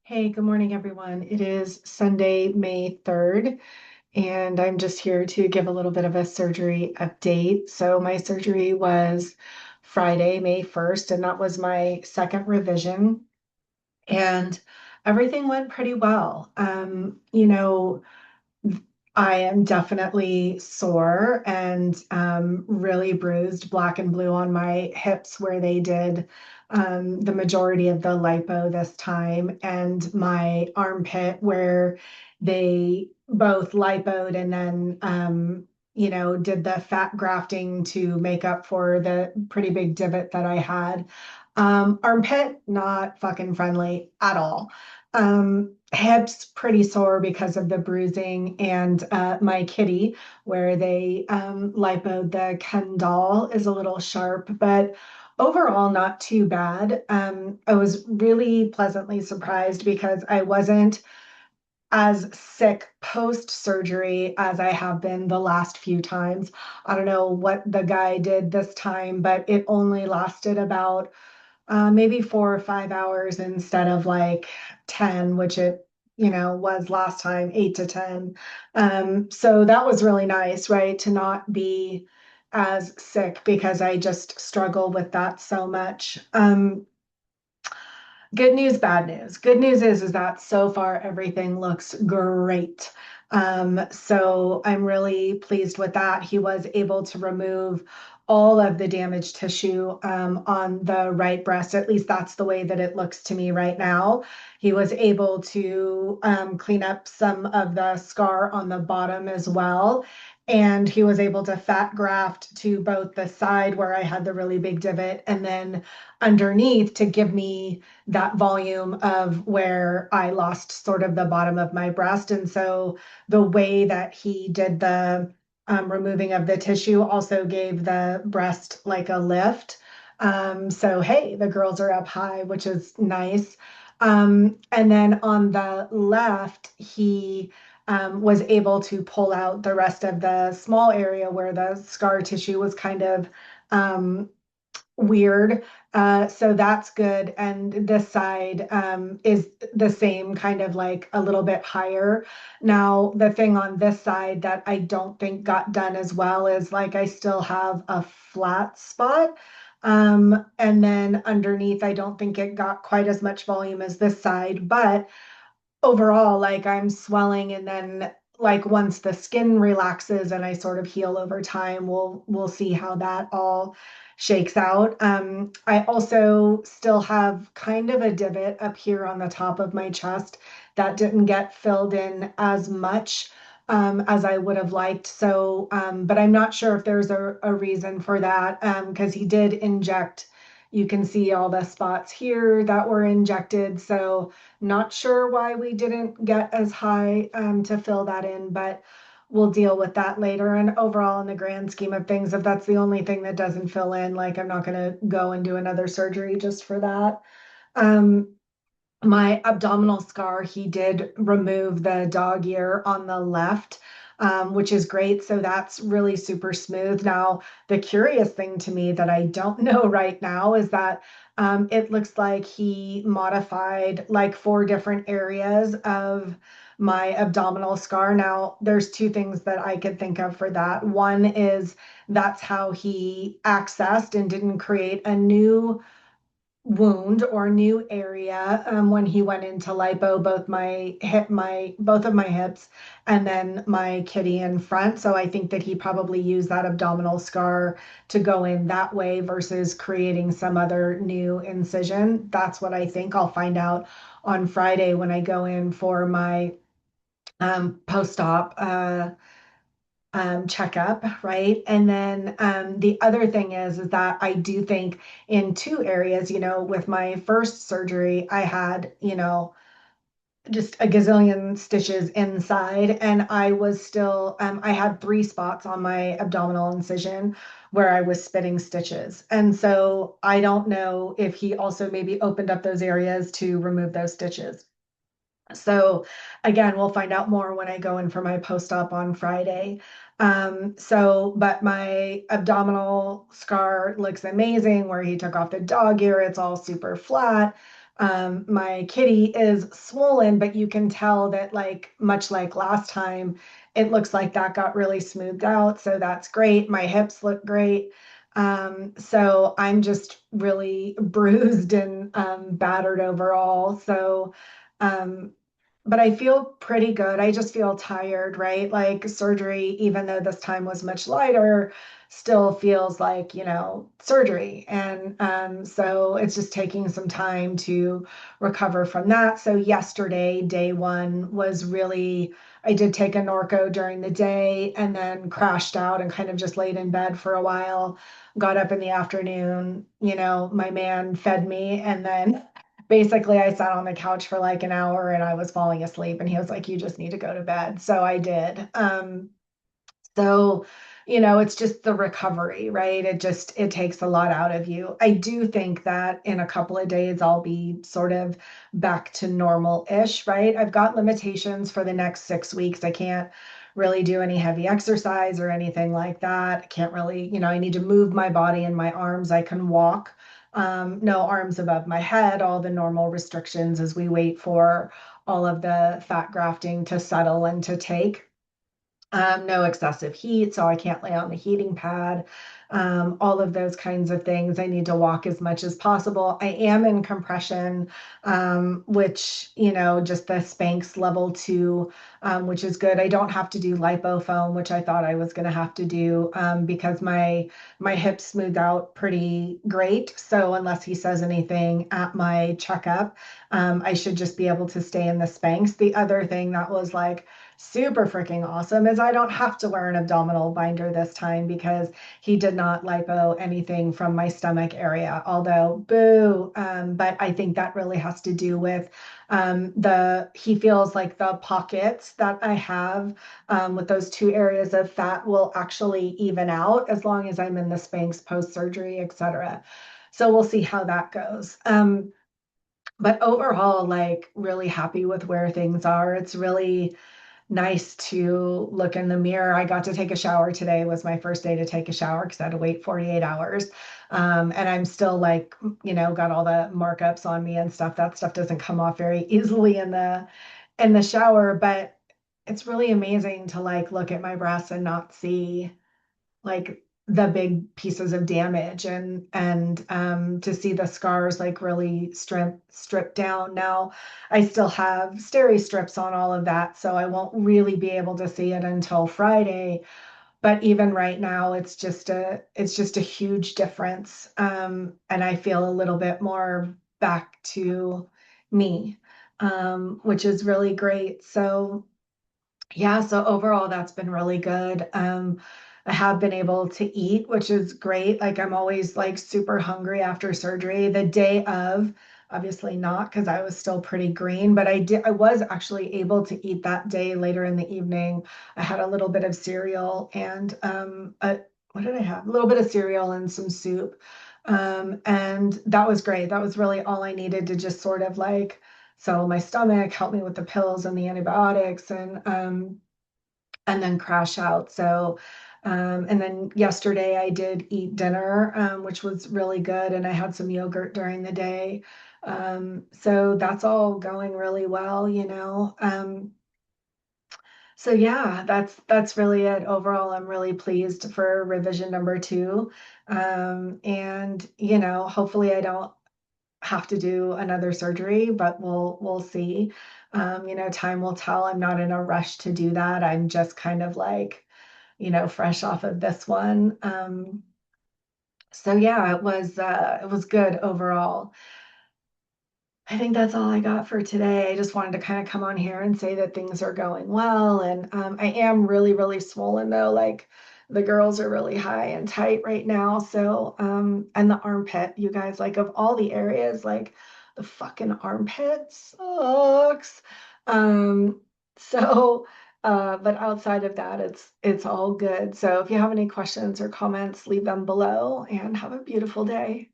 Hey, good morning, everyone. It is Sunday, May 3rd, and I'm just here to give a little bit of a surgery update. So, my surgery was Friday, May 1st, and that was my second revision, and everything went pretty well. I am definitely sore and really bruised, black and blue on my hips where they did the majority of the lipo this time, and my armpit where they both lipoed and then did the fat grafting to make up for the pretty big divot that I had. Armpit, not fucking friendly at all. Hips pretty sore because of the bruising, and my kitty, where they lipoed the Kendall, is a little sharp, but overall not too bad. I was really pleasantly surprised because I wasn't as sick post surgery as I have been the last few times. I don't know what the guy did this time, but it only lasted about maybe 4 or 5 hours instead of like 10, which it was last time, 8 to 10. So that was really nice, right? To not be as sick because I just struggle with that so much. Good news, bad news. Good news is that so far everything looks great. So I'm really pleased with that. He was able to remove all of the damaged tissue on the right breast. At least that's the way that it looks to me right now. He was able to clean up some of the scar on the bottom as well. And he was able to fat graft to both the side where I had the really big divot and then underneath to give me that volume of where I lost sort of the bottom of my breast. And so the way that he did the removing of the tissue also gave the breast like a lift. So, hey, the girls are up high, which is nice. And then on the left, he was able to pull out the rest of the small area where the scar tissue was kind of um, weird. So that's good. And this side is the same, kind of like a little bit higher. Now, the thing on this side that I don't think got done as well is like I still have a flat spot. And then underneath, I don't think it got quite as much volume as this side, but overall, like I'm swelling, and then like once the skin relaxes and I sort of heal over time, we'll see how that all shakes out. I also still have kind of a divot up here on the top of my chest that didn't get filled in as much as I would have liked. So, but I'm not sure if there's a reason for that because he did inject. You can see all the spots here that were injected. So not sure why we didn't get as high to fill that in, but we'll deal with that later. And overall, in the grand scheme of things, if that's the only thing that doesn't fill in, like I'm not going to go and do another surgery just for that. Um, my abdominal scar, he did remove the dog ear on the left, which is great. So that's really super smooth. Now, the curious thing to me that I don't know right now is that it looks like he modified like 4 different areas of my abdominal scar. Now, there's 2 things that I could think of for that. One is that's how he accessed and didn't create a new wound or new area when he went into lipo, both of my hips, and then my kitty in front. So I think that he probably used that abdominal scar to go in that way versus creating some other new incision. That's what I think. I'll find out on Friday when I go in for my post-op checkup, right? And then the other thing is that I do think in 2 areas, with my first surgery, I had, just a gazillion stitches inside, and I was still, I had 3 spots on my abdominal incision where I was spitting stitches. And so I don't know if he also maybe opened up those areas to remove those stitches. So again, we'll find out more when I go in for my post-op on Friday. But my abdominal scar looks amazing where he took off the dog ear. It's all super flat. My kitty is swollen, but you can tell that, like, much like last time, it looks like that got really smoothed out. So that's great. My hips look great. So I'm just really bruised and battered overall. Um, but I feel pretty good. I just feel tired, right? Like surgery, even though this time was much lighter, still feels like, surgery. And so it's just taking some time to recover from that. So yesterday, day one was really, I did take a Norco during the day and then crashed out and kind of just laid in bed for a while. Got up in the afternoon, my man fed me, and then basically I sat on the couch for like an hour and I was falling asleep, and he was like, "You just need to go to bed." So I did. So, it's just the recovery, right? It takes a lot out of you. I do think that in a couple of days, I'll be sort of back to normal-ish, right? I've got limitations for the next 6 weeks. I can't really do any heavy exercise or anything like that. I can't really, I need to move my body and my arms. I can walk. No arms above my head, all the normal restrictions as we wait for all of the fat grafting to settle and to take. No excessive heat, so I can't lay on the heating pad. All of those kinds of things. I need to walk as much as possible. I am in compression, which, just the Spanx level 2, which is good. I don't have to do lipofoam, which I thought I was going to have to do, because my hips smooth out pretty great. So unless he says anything at my checkup, I should just be able to stay in the Spanx. The other thing that was like super freaking awesome is I don't have to wear an abdominal binder this time because he did not lipo anything from my stomach area, although boo. But I think that really has to do with he feels like the pockets that I have with those two areas of fat will actually even out as long as I'm in the Spanx post surgery, etc. So we'll see how that goes. But overall, like, really happy with where things are. It's really nice to look in the mirror. I got to take a shower today. Was my first day to take a shower because I had to wait 48 hours. And I'm still like, got all the markups on me and stuff. That stuff doesn't come off very easily in the shower, but it's really amazing to like look at my breasts and not see like the big pieces of damage, and to see the scars like really stripped down. Now I still have steri strips on all of that, so I won't really be able to see it until Friday, but even right now it's just a huge difference, and I feel a little bit more back to me, which is really great. So yeah, so overall, that's been really good. I have been able to eat, which is great. Like, I'm always like super hungry after surgery. The day of, obviously not because I was still pretty green, but I was actually able to eat that day later in the evening. I had a little bit of cereal and what did I have? A little bit of cereal and some soup. And that was great. That was really all I needed to just sort of like settle my stomach, help me with the pills and the antibiotics, and then crash out. So, and then yesterday I did eat dinner, which was really good, and I had some yogurt during the day. So that's all going really well. So yeah, that's really it. Overall, I'm really pleased for revision number two. And hopefully I don't have to do another surgery, but we'll see. Time will tell. I'm not in a rush to do that. I'm just kind of like, fresh off of this one. So yeah, it was good overall. I think that's all I got for today. I just wanted to kind of come on here and say that things are going well. And I am really, really swollen though. Like, the girls are really high and tight right now. So, and the armpit, you guys, like, of all the areas, like, the fucking armpit sucks. Um, so, but outside of that, it's all good. So if you have any questions or comments, leave them below and have a beautiful day.